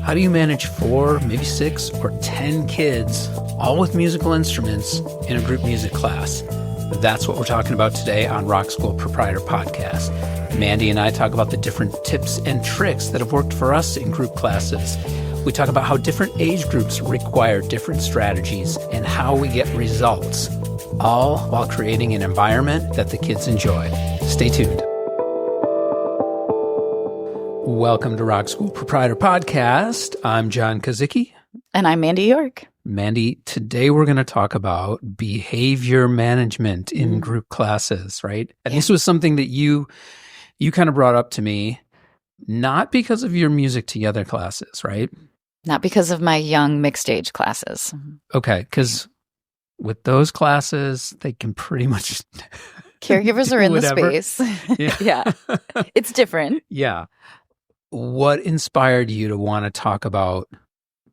How do you manage 4, maybe 6, or 10 kids, all with musical instruments, in a group music class? That's what we're talking about today on Rock School Proprietor Podcast. Mandy and I talk about the different tips and tricks that have worked for us in group classes. We talk about how different age groups require different strategies and how we get results, all while creating an environment that the kids enjoy. Stay tuned. Welcome to Rock School Proprietor Podcast. I'm John Kazicki. And I'm Mandy York. Mandy, today we're going to talk about behavior management in group classes, right? And this was something that you kind of brought up to me, not because of your music together classes, right? Not because of my young mixed age classes. Okay, because with those classes, they can pretty much caregivers are in whatever. the space. Yeah. It's different. Yeah. What inspired you to want to talk about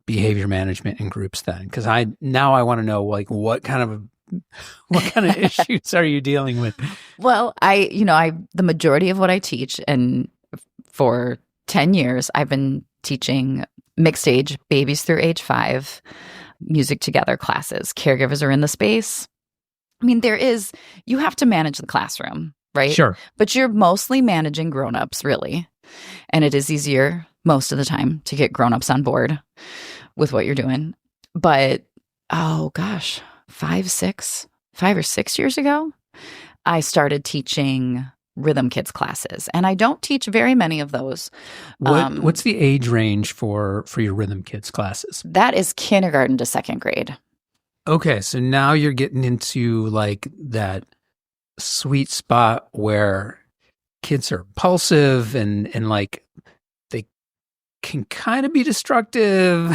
behavior management in groups then? Because I want to know, like, what kind of issues are you dealing with? Well, the majority of what I teach, and for 10 years, I've been teaching mixed age babies through age 5 music together classes. Caregivers are in the space. I mean, you have to manage the classroom, right? Sure. But you're mostly managing grownups, really. And it is easier most of the time to get grownups on board with what you're doing. But, 5 or 6 years ago, I started teaching rhythm kids classes. And I don't teach very many of those. What's the age range for your rhythm kids classes? That is kindergarten to 2nd grade. Okay, so now you're getting into like that sweet spot where kids are impulsive and like they can kind of be destructive.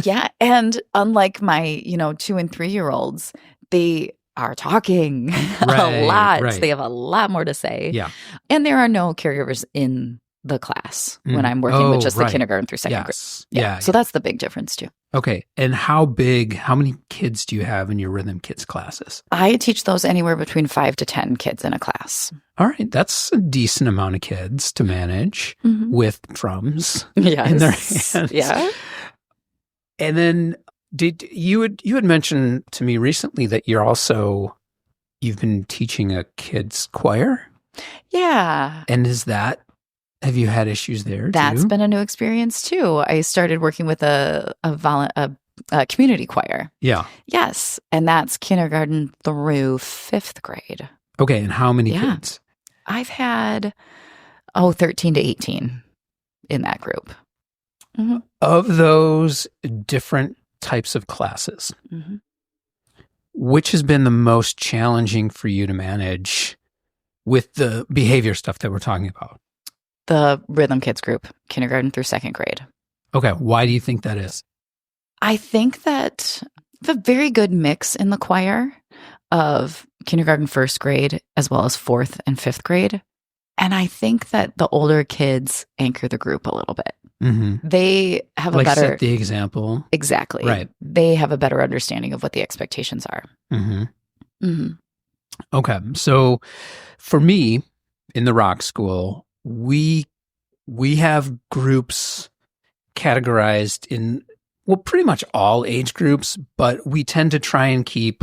Yeah, and unlike my 2 and 3 year olds, they are talking a lot. Right. They have a lot more to say. Yeah. And there are no caregivers in the class when I'm working with just the kindergarten through 2nd grade. Yeah. So that's the big difference too. Okay. And how many kids do you have in your rhythm kids classes? I teach those anywhere between 5 to 10 kids in a class. All right. That's a decent amount of kids to manage with drums in their hands. Yeah. And then you had mentioned to me recently that you've been teaching a kids choir? Yeah. And have you had issues there too? That's been a new experience too. I started working with a community choir. Yeah. Yes. And that's kindergarten through 5th grade. Okay. And how many kids? I've had, 13 to 18 in that group. Mm-hmm. Of those different types of classes, which has been the most challenging for you to manage with the behavior stuff that we're talking about? The rhythm kids group, kindergarten through 2nd grade. Okay. Why do you think that is? I think that the very good mix in the choir of kindergarten, 1st grade, as well as 4th and 5th grade. And I think that the older kids anchor the group a little bit. Mm-hmm. They have a better... set the example. Exactly. Right. They have a better understanding of what the expectations are. Mm-hmm. Mm-hmm. Okay. So for me, in the rock school, we have groups categorized in, pretty much all age groups, but we tend to try and keep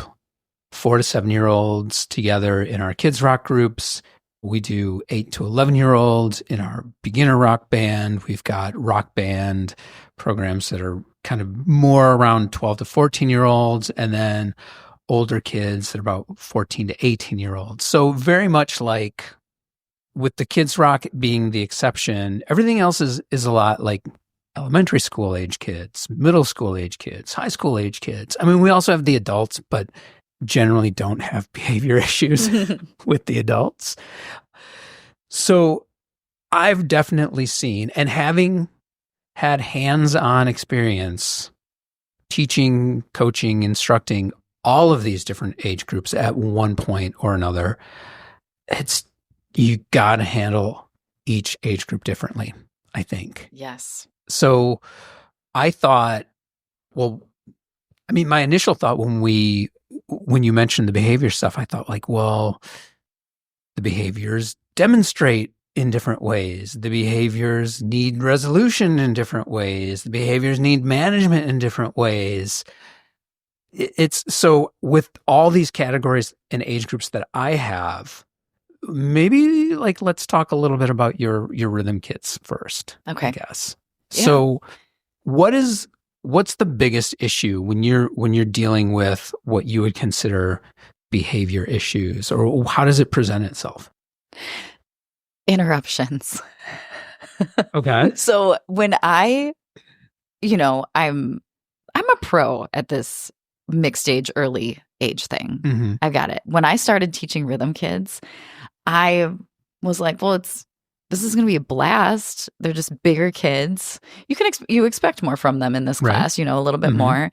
4 to 7-year-olds together in our kids rock groups. We do 8 to 11-year-olds in our beginner rock band. We've got rock band programs that are kind of more around 12 to 14-year-olds, and then older kids that are about 14 to 18-year-olds. So very much like with the kids rock being the exception, everything else is a lot like elementary school age kids, middle school age kids, high school age kids. I mean, we also have the adults, but generally don't have behavior issues with the adults. So I've definitely seen, and having had hands-on experience teaching, coaching, instructing all of these different age groups at one point or another, you got to handle each age group differently, I think. Yes. So I thought, my initial thought when you mentioned the behavior stuff, I thought the behaviors demonstrate in different ways. The behaviors need resolution in different ways. The behaviors need management in different ways. It's so with all these categories and age groups that I have, maybe like let's talk a little bit about your rhythm kits first. Okay. I guess. Yeah. So what's the biggest issue when you're dealing with what you would consider behavior issues, or how does it present itself? Interruptions. Okay. So when I'm a pro at this mixed age, early age thing. Mm-hmm. I've got it. When I started teaching rhythm kids, I was like, well, this is going to be a blast. They're just bigger kids. You expect more from them in this class, a little bit more.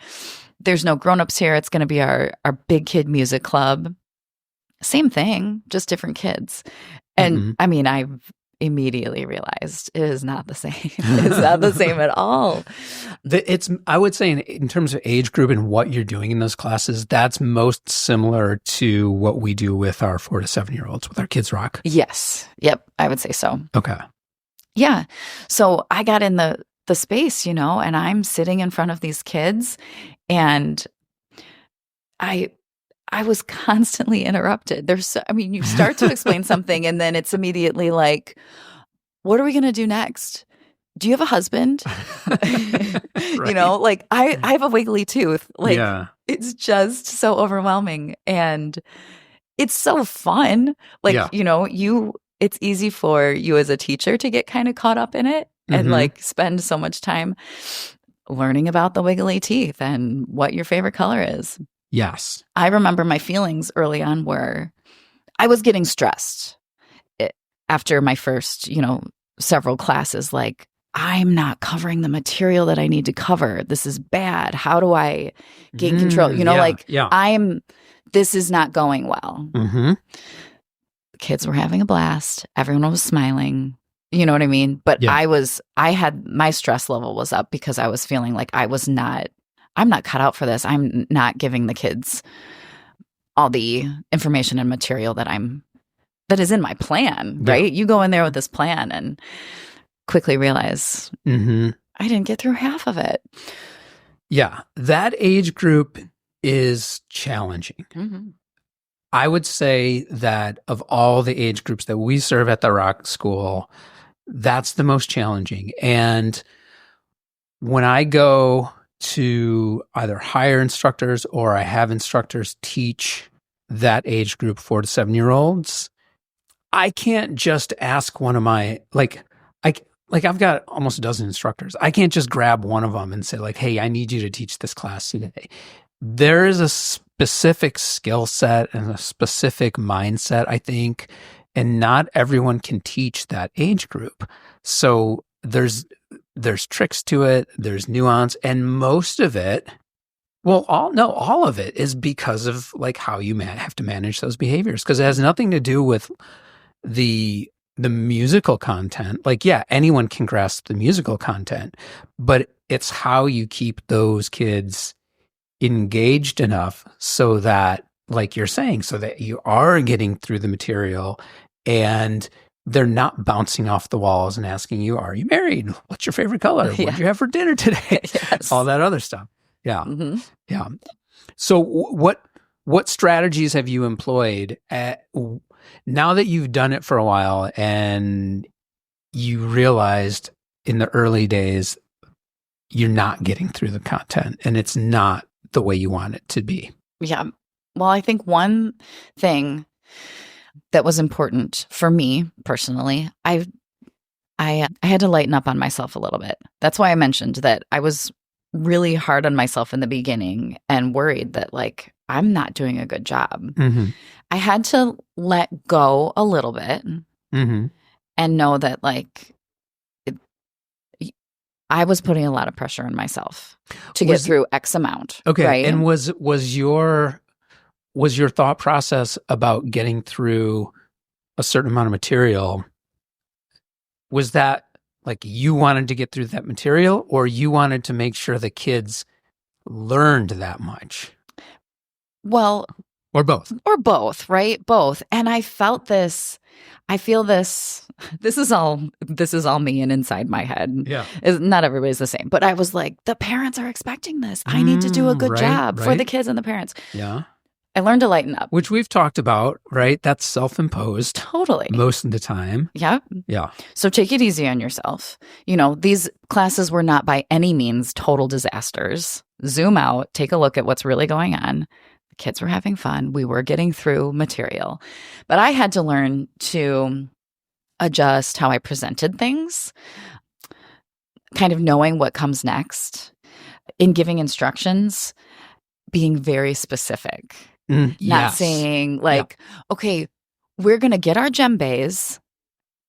There's no grown-ups here. It's going to be our big kid music club. Same thing, just different kids. And I mean, I've immediately realized it is not the same. It's not the same at all. I would say in terms of age group and what you're doing in those classes, that's most similar to what we do with our 4 to 7-year-olds with our Kids Rock. Yes. Yep. I would say so. Okay. Yeah. So I got in the space, and I'm sitting in front of these kids, and I was constantly interrupted. You start to explain something, and then it's immediately like, what are we going to do next? Do you have a husband? Right. I have a wiggly tooth. Yeah. It's just so overwhelming, and it's so fun. It's easy for you as a teacher to get kind of caught up in it and spend so much time learning about the wiggly teeth and what your favorite color is. Yes. I remember my feelings early on were I was getting stressed after my first, several classes. Like, I'm not covering the material that I need to cover. This is bad. How do I gain control? This is not going well. Mm-hmm. The kids were having a blast. Everyone was smiling. You know what I mean? But I had my stress level was up because I was feeling like I'm not cut out for this. I'm not giving the kids all the information and material that is in my plan, right? You go in there with this plan and quickly realize I didn't get through half of it. Yeah. That age group is challenging. Mm-hmm. I would say that of all the age groups that we serve at the Rock School, that's the most challenging. And when I go to either hire instructors or I have instructors teach that age group, 4 to 7-year-olds, I can't just ask one of my, I've got almost a dozen instructors. I can't just grab one of them and say like, hey, I need you to teach this class today. There is a specific skill set and a specific mindset, I think, and not everyone can teach that age group. So there's tricks to it, there's nuance, and most of it, all of it is because of like how you have to manage those behaviors, because it has nothing to do with the musical content. Like, yeah, anyone can grasp the musical content, but it's how you keep those kids engaged enough so that, like you're saying, so that you are getting through the material and they're not bouncing off the walls and asking you, are you married? What's your favorite color? What did you have for dinner today? Yes. All that other stuff. Yeah. Mm-hmm. Yeah. So what strategies have you employed now that you've done it for a while and you realized in the early days you're not getting through the content and it's not the way you want it to be? Yeah. Well, I think one thing that was important for me personally, I had to lighten up on myself a little bit. That's why I mentioned that I was really hard on myself in the beginning and worried that like I'm not doing a good job. Mm-hmm. I had to let go a little bit and know that like I was putting a lot of pressure on myself to get through X amount. Okay. Right? And was your thought process about getting through a certain amount of material, was that like you wanted to get through that material, or you wanted to make sure the kids learned that much? Well, or both, right? Both. And I felt this, I feel this is all me and inside my head. Yeah. Not everybody's the same. But I was like, the parents are expecting this. I need to do a good job for the kids and the parents. Yeah. I learned to lighten up. Which we've talked about, right? That's self-imposed. Totally. Most of the time. Yeah. Yeah. So take it easy on yourself. You know, these classes were not by any means total disasters. Zoom out, take a look at what's really going on. The kids were having fun. We were getting through material. But I had to learn to adjust how I presented things, kind of knowing what comes next. In giving instructions, being very specific. Not saying like, okay, we're going to get our djembes.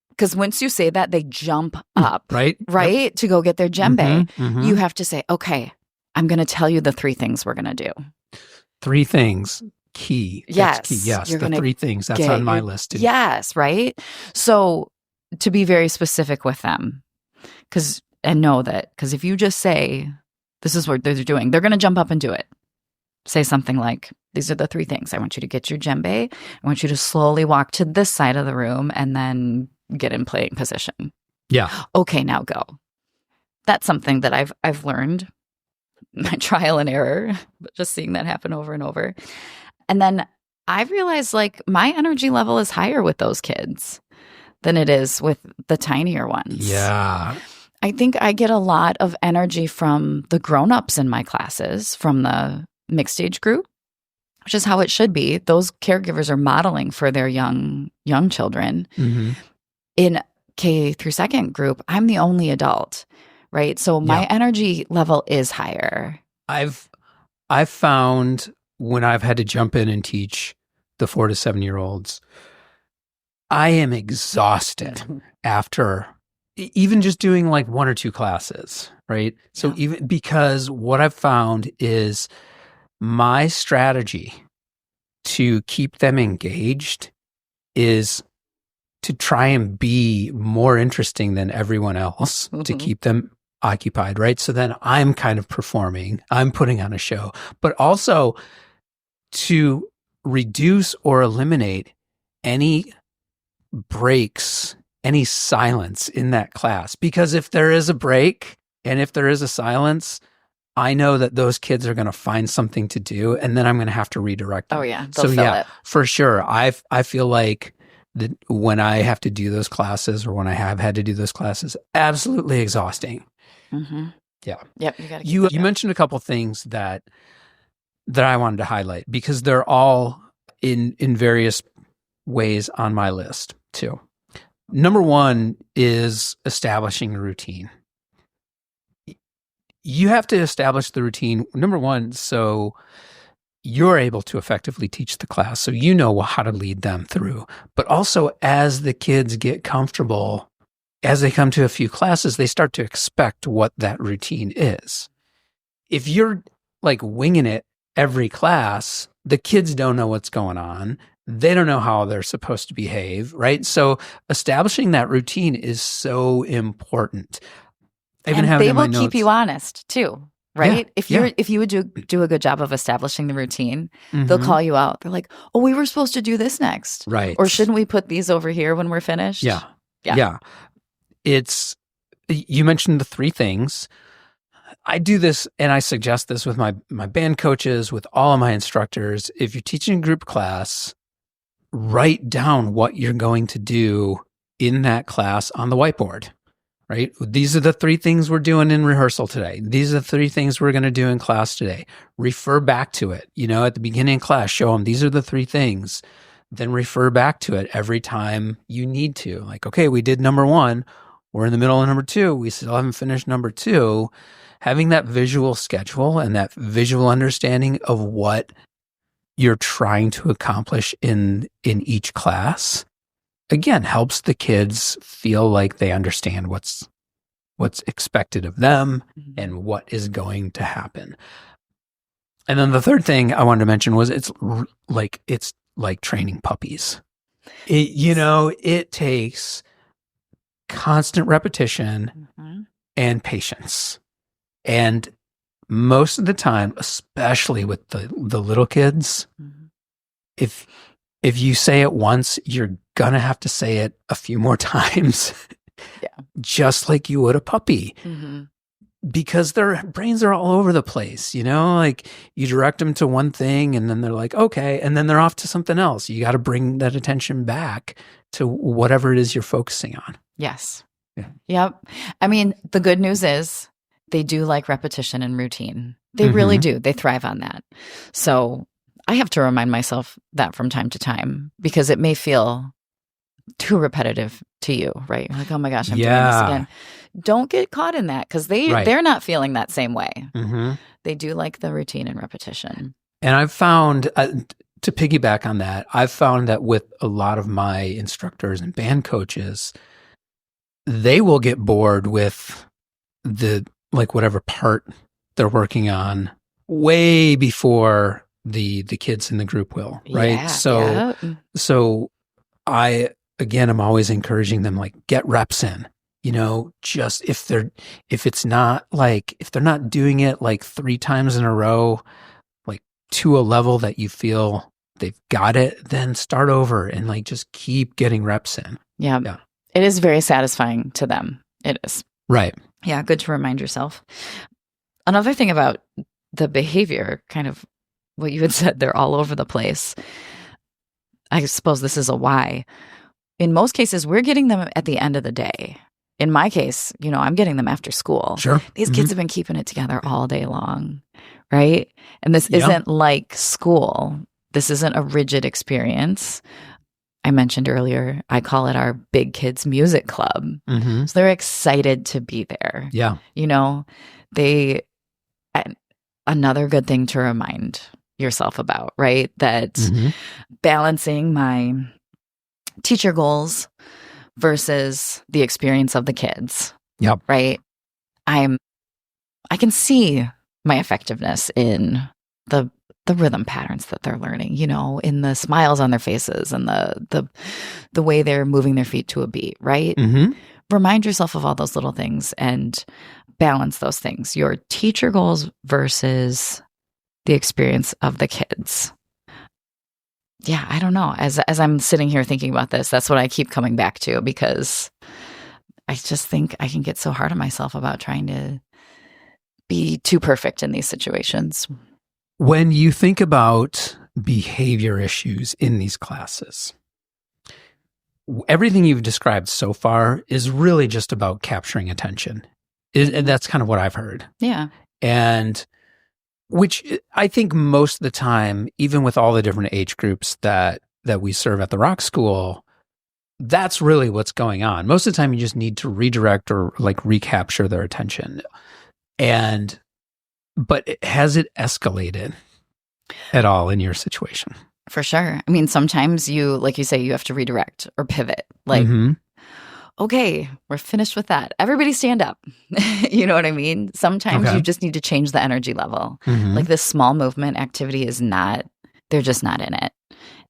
Because once you say that, they jump up, right? Yep. To go get their djembe. Mm-hmm. You have to say, okay, I'm going to tell you the 3 things we're going to do. 3 things. Key. Yes. That's key. Yes. The 3 things. That's on my list too. Yes. Right. So to be very specific with them and know that, because if you just say, this is what they're doing, they're going to jump up and do it. Say something like, these are the 3 things. I want you to get your djembe. I want you to slowly walk to this side of the room and then get in playing position. Yeah. Okay, now go. That's something that I've learned, my trial and error, but just seeing that happen over and over. And then I realized like my energy level is higher with those kids than it is with the tinier ones. Yeah. I think I get a lot of energy from the grown-ups in my classes, from the mixed age group, which is how it should be. Those caregivers are modeling for their young children. Mm-hmm. In K through 2nd group, I'm the only adult, right? So my energy level is higher. I've found when I've had to jump in and teach the 4 to 7-year-olds, I am exhausted after even just doing like 1 or 2 classes, right? So even because what I've found is my strategy to keep them engaged is to try and be more interesting than everyone else to keep them occupied, right? So then I'm kind of performing, I'm putting on a show, but also to reduce or eliminate any breaks, any silence in that class. Because if there is a break and if there is a silence, I know that those kids are going to find something to do, and then I'm going to have to redirect them. Oh yeah, they'll fill it. For sure. I feel like that when I have to do those classes, or when I have had to do those classes, absolutely exhausting. Mm-hmm. Yeah. Yep. You got to. You mentioned a couple things that I wanted to highlight because they're all in various ways on my list too. Number 1 is establishing a routine. You have to establish the routine, number 1, so you're able to effectively teach the class, so you know how to lead them through. But also, as the kids get comfortable, as they come to a few classes, they start to expect what that routine is. If you're like winging it every class, the kids don't know what's going on. They don't know how they're supposed to behave, right? So establishing that routine is so important. And they will keep you honest too, right? Yeah, if you would do a good job of establishing the routine, they'll call you out. They're like, "Oh, we were supposed to do this next, right? Or shouldn't we put these over here when we're finished?" Yeah. You mentioned the 3 things. I do this, and I suggest this with my band coaches, with all of my instructors. If you're teaching a group class, write down what you're going to do in that class on the whiteboard. Right? These are the 3 things we're doing in rehearsal today. These are the 3 things we're going to do in class today. Refer back to it. At the beginning of class, show them these are the 3 things. Then refer back to it every time you need to. Like, okay, we did number 1. We're in the middle of number 2. We still haven't finished number 2. Having that visual schedule and that visual understanding of what you're trying to accomplish in each class, again, helps the kids feel like they understand what's expected of them and what is going to happen. And then the third thing I wanted to mention was it's like training puppies. It takes constant repetition and patience. And most of the time, especially with the little kids, if you say it once, you're going to have to say it a few more times, Yeah. just like you would a puppy. Mm-hmm. Because their brains are all over the place, like you direct them to one thing and then they're like, okay. And then they're off to something else. You got to bring that attention back to whatever it is you're focusing on. Yes. Yeah. Yep. I mean, the good news is they do like repetition and routine. They really do. They thrive on that. So I have to remind myself that from time to time because it may feel too repetitive to you, right? You're like, oh my gosh, I'm doing this again. Don't get caught in that because they're not feeling that same way. Mm-hmm. They do like the routine and repetition. And I've found, to piggyback on that, I've found that with a lot of my instructors and band coaches, they will get bored with whatever part they're working on way before the kids in the group will, right? Yeah, so I, again, I'm always encouraging them, get reps in, just if they're not doing it 3 times in a row, to a level that you feel they've got it, then start over and just keep getting reps in. Yeah. It is very satisfying to them. It is. Right. Yeah. Good to remind yourself. Another thing about the behavior, kind of what you had said, they're all over the place. I suppose this is a why. In most cases, we're getting them at the end of the day. In my case, I'm getting them after school. Sure. These kids have been keeping it together all day long, right? And this isn't like school. This isn't a rigid experience. I mentioned earlier, I call it our Big Kids Music Club. Mm-hmm. So they're excited to be there. Yeah. Another good thing to remind yourself about, right? That balancing my teacher goals versus the experience of the kids. Yep. Right. I can see my effectiveness in the rhythm patterns that they're learning, in the smiles on their faces and the way they're moving their feet to a beat, right? Mm-hmm. Remind yourself of all those little things and balance those things. Your teacher goals versus the experience of the kids. Yeah, I don't know. As I'm sitting here thinking about this, that's what I keep coming back to because I just think I can get so hard on myself about trying to be too perfect in these situations. When you think about behavior issues in these classes, everything you've described so far is really just about capturing attention. And that's kind of what I've heard. Yeah. And which I think most of the time, even with all the different age groups that we serve at the Rock School, that's really what's going on. Most of the time, you just need to redirect or recapture their attention. But has it escalated at all in your situation? For sure. I mean, sometimes you, like you say, you have to redirect or pivot. Okay, we're finished with that. Everybody stand up. You know what I mean? Sometimes you just need to change the energy level. This small movement activity they're just not in it.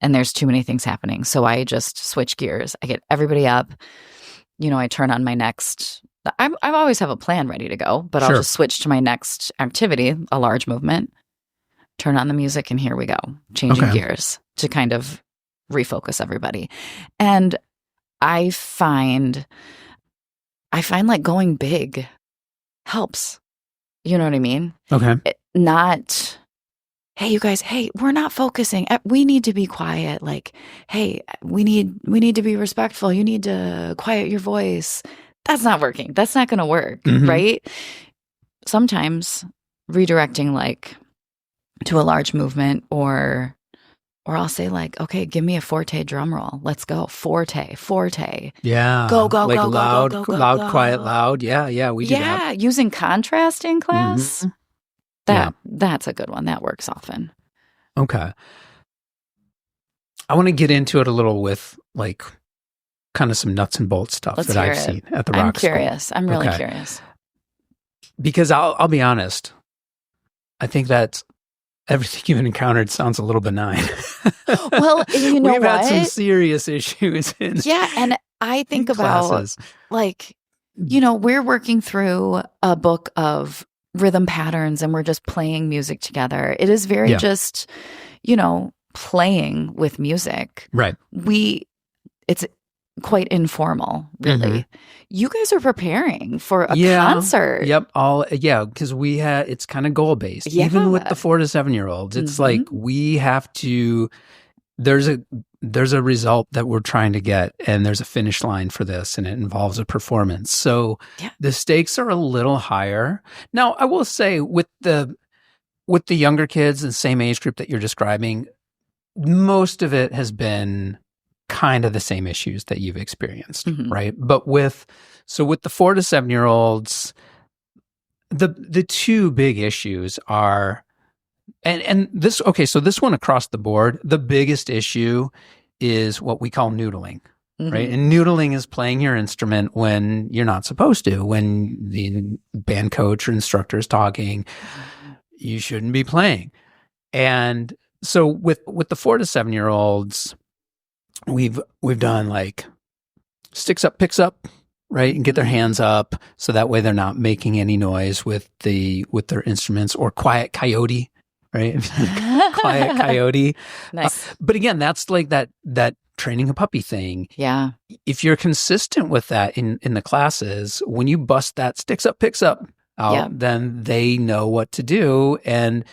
And there's too many things happening. So I just switch gears. I get everybody up. I turn on my next, I always have a plan ready to go, but I'll just switch to my next activity, a large movement, turn on the music, and here we go. Changing gears to kind of refocus everybody. And I find going big helps. You know what I mean? Okay. Not, hey, you guys, hey, we're not focusing. We need to be quiet. Hey, we need to be respectful. You need to quiet your voice. That's not working. That's not going to work, right? Sometimes redirecting to a large movement or I'll say okay, give me a forte drum roll. Let's go. Forte. Yeah. Go, loud, go, loud, quiet, loud. Yeah, we do that. Yeah, using contrast in class. That's a good one. That works often. Okay. I want to get into it a little with kind of some nuts and bolts stuff that I've seen at the Rock School. I'm curious. I'm really curious. Because I'll be honest, I think that everything you've encountered sounds a little benign. Well, you know We've what? had some serious issues in and I think about classes. We're working through a book of rhythm patterns and we're just playing music together. It is very just, playing with music. Right. it's quite informal, really. You guys are preparing for a Yeah. concert. Yep. Because it's kind of goal based. Yeah. Even with the 4 to 7-year-olds, it's like we have to. There's a result that we're trying to get, and there's a finish line for this, and it involves a performance. So the stakes are a little higher. Now, I will say with the younger kids, the same age group that you're describing, most of it has been kind of the same issues that you've experienced, right? But with the 4 to 7-year-olds, the two big issues are, and this, okay, so this one across the board, the biggest issue is what we call noodling, right? And noodling is playing your instrument when you're not supposed to, when the band coach or instructor is talking, you shouldn't be playing. And so with the 4 to 7-year-olds, we've done like sticks up, picks up, right? And get their hands up so that way they're not making any noise with their instruments, or quiet coyote, right? Quiet coyote. Nice. But again, that's like that training a puppy thing. Yeah. If you're consistent with that in the classes, when you bust that sticks up, picks up out, then they know what to do, and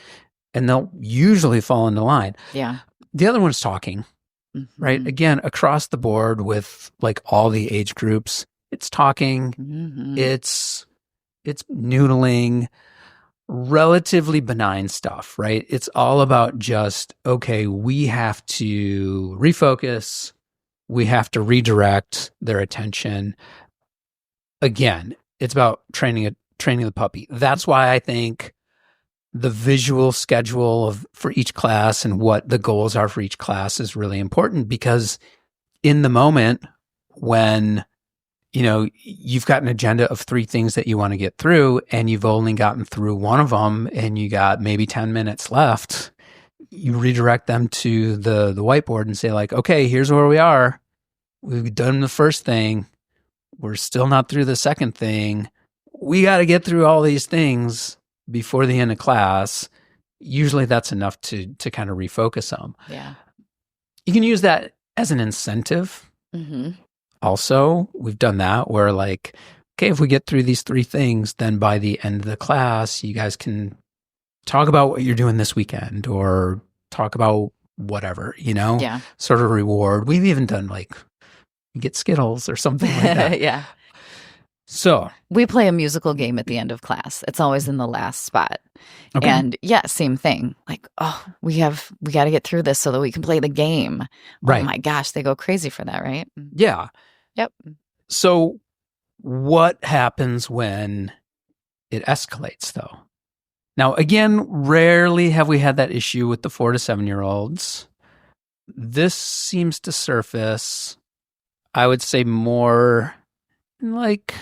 they'll usually fall into line. Yeah. The other one's talking, right? Again, across the board with like all the age groups, it's talking, it's noodling, relatively benign stuff, right? It's all about just, okay, we have to refocus, we have to redirect their attention. Again, it's about training the puppy. That's why I think the visual schedule for each class and what the goals are for each class is really important, because in the moment when you've got an agenda of 3 things that you want to get through, and you've only gotten through one of them, and you got maybe 10 minutes left, you redirect them to the whiteboard and say like, okay, here's where we are. We've done the first thing. We're still not through the second thing. We got to get through all these things before the end of class. Usually that's enough to kind of refocus them. Yeah. You can use that as an incentive. Also, we've done that where like, okay, if we get through these 3 things, then by the end of the class, you guys can talk about what you're doing this weekend, or talk about whatever, sort of reward. We've even done like, you get Skittles or something like that. Yeah. So we play a musical game at the end of class. It's always in the last spot. Okay. And same thing. Like, we got to get through this so that we can play the game. Right. Oh my gosh, they go crazy for that, right? Yeah. Yep. So what happens when it escalates though? Now, again, rarely have we had that issue with the 4 to 7-year-olds. This seems to surface, I would say, more like,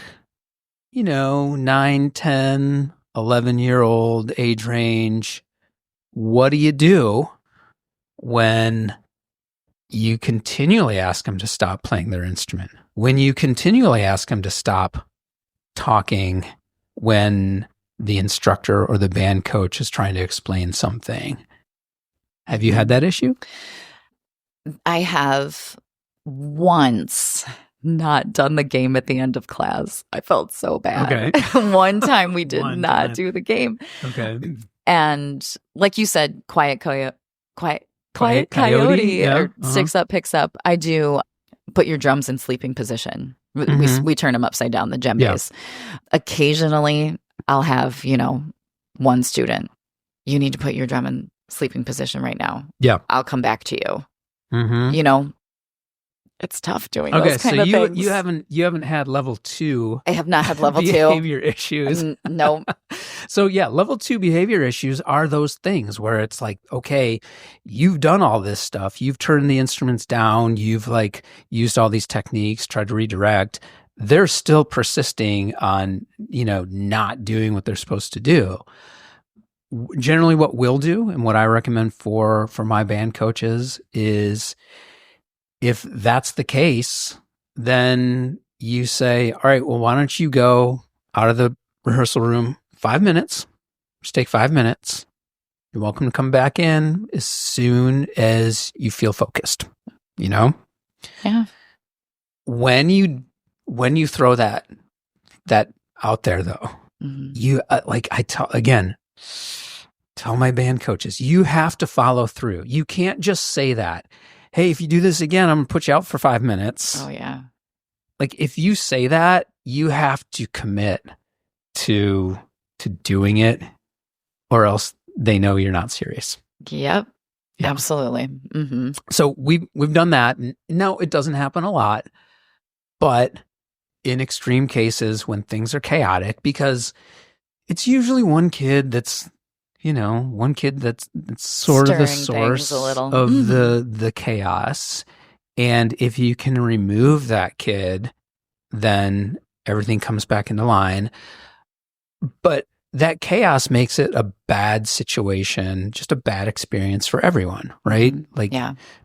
9, 10, 11-year-old age range. What do you do when you continually ask them to stop playing their instrument? When you continually ask them to stop talking when the instructor or the band coach is trying to explain something? Have you had that issue? I have once not done the game at the end of class. I felt so bad. Okay. One time we did not do the game. Okay. And like you said, quiet coyote Yeah. or sticks up, picks up. I do put your drums in sleeping position. We turn them upside down, the djembes. Occasionally I'll have, one student, you need to put your drum in sleeping position right now. Yeah. I'll come back to you. It's tough doing those kind of things. you haven't had level 2. I have not had level 2 behavior issues. No. So level 2 behavior issues are those things where it's like, okay, you've done all this stuff. You've turned the instruments down. You've like used all these techniques, tried to redirect. They're still persisting on, not doing what they're supposed to do. Generally what we'll do, and what I recommend for my band coaches, is if that's the case, then you say, all right, well, why don't you go out of the rehearsal room 5 minutes, just take 5 minutes. You're welcome to come back in as soon as you feel focused, Yeah. when you throw that out there though, you tell my band coaches, you have to follow through. You can't just say that. Hey, if you do this again, I'm gonna put you out for 5 minutes. Oh yeah. Like if you say that, you have to commit to doing it, or else they know you're not serious. Yep. Yeah. Absolutely. So we've done that. No, it doesn't happen a lot, but in extreme cases when things are chaotic, because it's usually one kid that's sort of the source of the chaos. And if you can remove that kid, then everything comes back into line. But that chaos makes it a bad situation, just a bad experience for everyone, right? Like,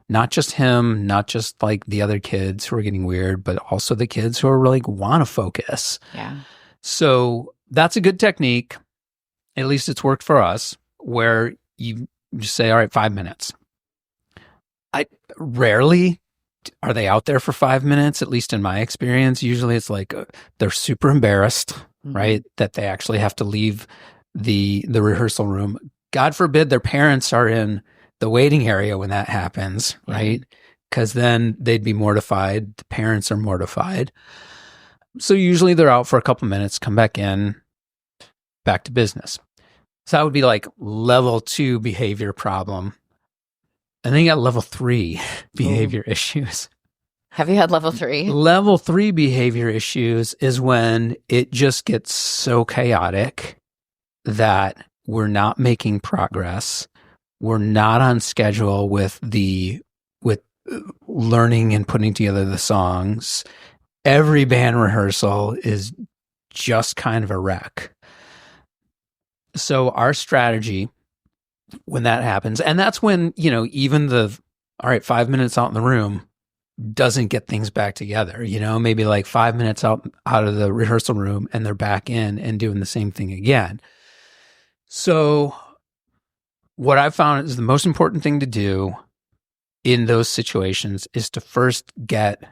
not just him, not just like the other kids who are getting weird, but also the kids who are like want to focus. Yeah. So that's a good technique. At least it's worked for us, where you just say, all right, 5 minutes. Rarely are they out there for 5 minutes, at least in my experience. Usually it's like they're super embarrassed, right? That they actually have to leave the rehearsal room. God forbid their parents are in the waiting area when that happens, right? Because then they'd be mortified. The parents are mortified. So usually they're out for a couple minutes, come back in, back to business. So that would be like level 2 behavior problem. And then you got level 3 behavior issues. Have you had level 3? Level 3 behavior issues is when it just gets so chaotic that we're not making progress. We're not on schedule with learning and putting together the songs. Every band rehearsal is just kind of a wreck. So our strategy when that happens, and that's when, even all right, 5 minutes out in the room doesn't get things back together, maybe like 5 minutes out of the rehearsal room and they're back in and doing the same thing again. So what I've found is the most important thing to do in those situations is to first get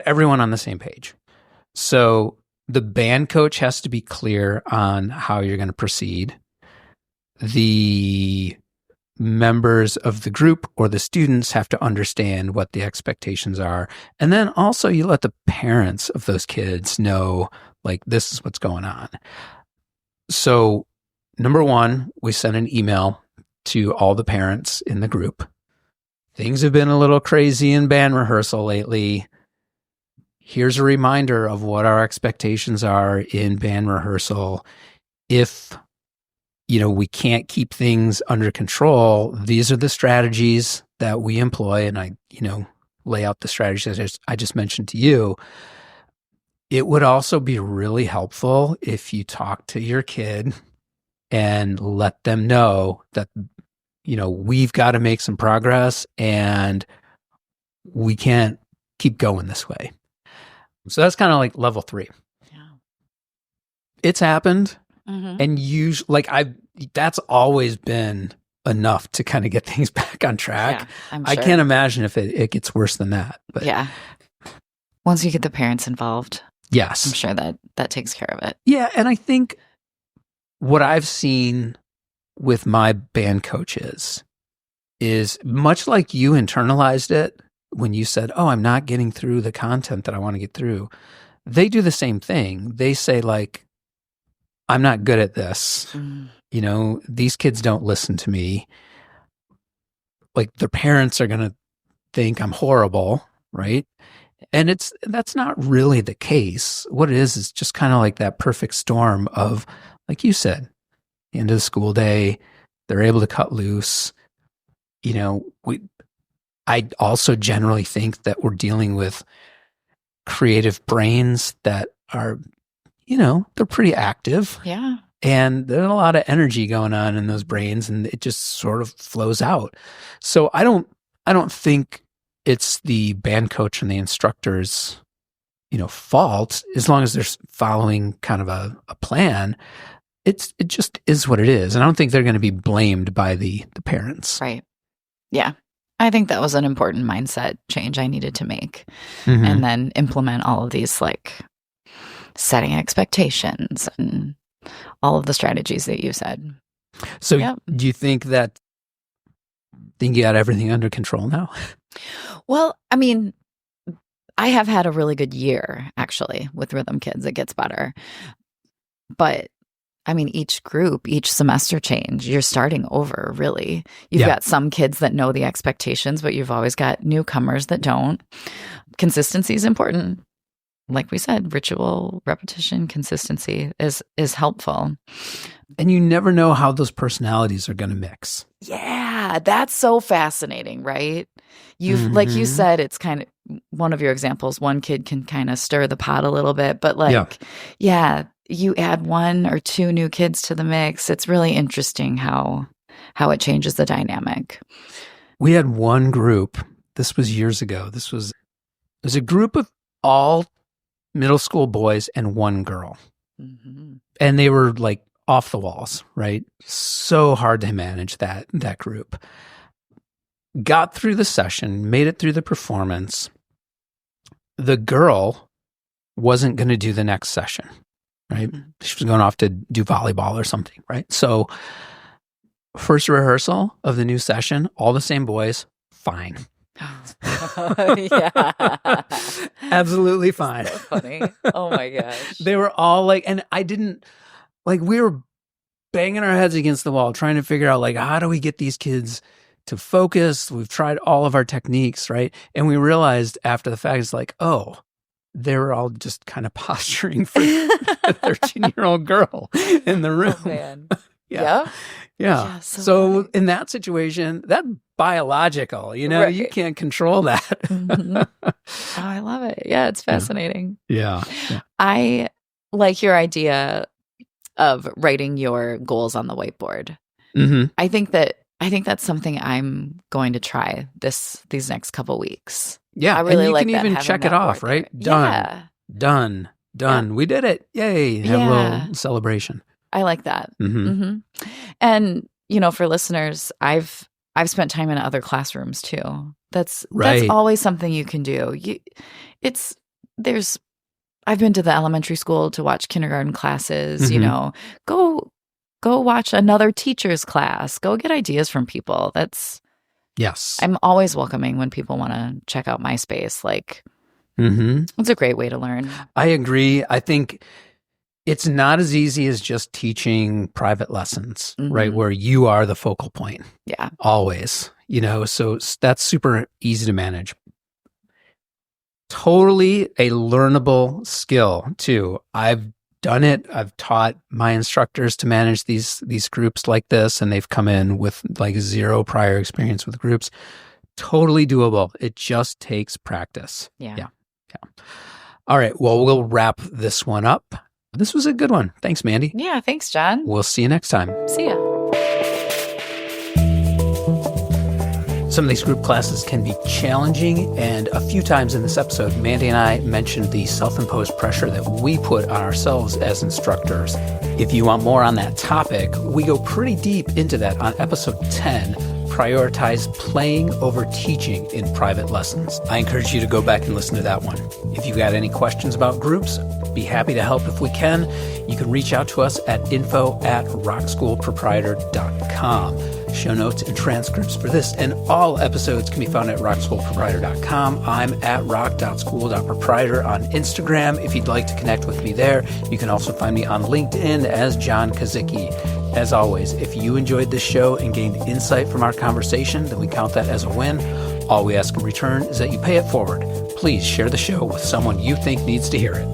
everyone on the same page. So the band coach has to be clear on how you're going to proceed. The members of the group or the students have to understand what the expectations are. And then also you let the parents of those kids know, like, this is what's going on. So number 1, we send an email to all the parents in the group. Things have been a little crazy in band rehearsal lately. Here's a reminder of what our expectations are in band rehearsal. If, we can't keep things under control, these are the strategies that we employ. And I, lay out the strategies I just mentioned to you. It would also be really helpful if you talk to your kid and let them know that, we've got to make some progress and we can't keep going this way. So that's kind of like level 3. Yeah. It's happened. And usually, that's always been enough to kind of get things back on track. Yeah, I'm sure. I can't imagine if it gets worse than that. But yeah. Once you get the parents involved. Yes. I'm sure that takes care of it. Yeah. And I think what I've seen with my band coaches is much like you internalized it when you said, oh, I'm not getting through the content that I want to get through. They do the same thing. They say, like, I'm not good at this. These kids don't listen to me. Like, their parents are going to think I'm horrible, right? And that's not really the case. What it is just kind of like that perfect storm of, like you said, the end of the school day, they're able to cut loose. I also generally think that we're dealing with creative brains that are, they're pretty active. Yeah. And there's a lot of energy going on in those brains, and it just sort of flows out. So I don't think it's the band coach and the instructor's, fault, as long as they're following kind of a plan. It just is what it is. And I don't think they're going to be blamed by the parents. Right. Yeah. I think that was an important mindset change I needed to make. Mhm. And then implement all of these, like setting expectations and all of the strategies that you said. So Yep. do you think you got everything under control now? Well, I mean, I have had a really good year, actually, with Rhythm Kids. It gets better. But I mean, each group, each semester change, you're starting over, really. You've got some kids that know the expectations, but you've always got newcomers that don't. Consistency is important. Like we said, ritual, repetition, consistency is helpful. And you never know how those personalities are going to mix. Yeah, that's so fascinating, right? Like you said, it's kind of one of your examples. One kid can kind of stir the pot a little bit, but you add 1 or 2 new kids to the mix. It's really interesting how it changes the dynamic. We had one group. This was years ago. It was a group of all middle school boys and 1 girl. Mm-hmm. And they were like off the walls, right? So hard to manage that group. Got through the session, made it through the performance. The girl wasn't going to do the next session, right? Mm-hmm. She was going off to do volleyball or something, right? So first rehearsal of the new session, all the same boys, fine. Yeah. Absolutely fine. So funny. Oh my gosh. They were all like, and I didn't, like, we were banging our heads against the wall trying to figure out, like, how do we get these kids to focus? We've tried all of our techniques, right? And we realized after the fact, it's like, oh, they were all just kind of posturing for a 13-year-old girl in the room. Oh, man. Yeah. So in that situation, that's biological, right. You can't control that. Mm-hmm. Oh, I love it. Yeah, it's fascinating. Yeah. I like your idea of writing your goals on the whiteboard. Mm-hmm. I think that's something I'm going to try these next couple weeks. Yeah, I really and you like can that, even check it off, right? Done. Done. Yeah. We did it. Yay. Have a little celebration. I like that. Mm-hmm. Mm-hmm. And, for listeners, I've spent time in other classrooms too. That's always something you can do. I've been to the elementary school to watch kindergarten classes, Mm-hmm. Go watch another teacher's class. Go get ideas from people. Yes. I'm always welcoming when people want to check out my space. Like, mm-hmm. It's a great way to learn. I agree. I think it's not as easy as just teaching private lessons, mm-hmm. right? Where you are the focal point. Yeah. Always, so that's super easy to manage. Totally a learnable skill too. I've done it. I've taught my instructors to manage these groups like this, and they've come in with like 0 prior experience with groups. Totally doable. It just takes practice. Yeah. All right. Well, we'll wrap this one up. This was a good one. Thanks, Mandy. Yeah. Thanks, John. We'll see you next time. See ya. Some of these group classes can be challenging, and a few times in this episode, Mandy and I mentioned the self-imposed pressure that we put on ourselves as instructors. If you want more on that topic, we go pretty deep into that on episode 10, Prioritize Playing Over Teaching in Private Lessons. I encourage you to go back and listen to that one. If you've got any questions about groups, be happy to help if we can. You can reach out to us at info@rockschoolproprietor.com. Show notes and transcripts for this and all episodes can be found at rockschoolproprietor.com. I'm at rock.school.proprietor on Instagram. If you'd like to connect with me there, you can also find me on LinkedIn as John Kazicki. As always, if you enjoyed this show and gained insight from our conversation, then we count that as a win. All we ask in return is that you pay it forward. Please share the show with someone you think needs to hear it.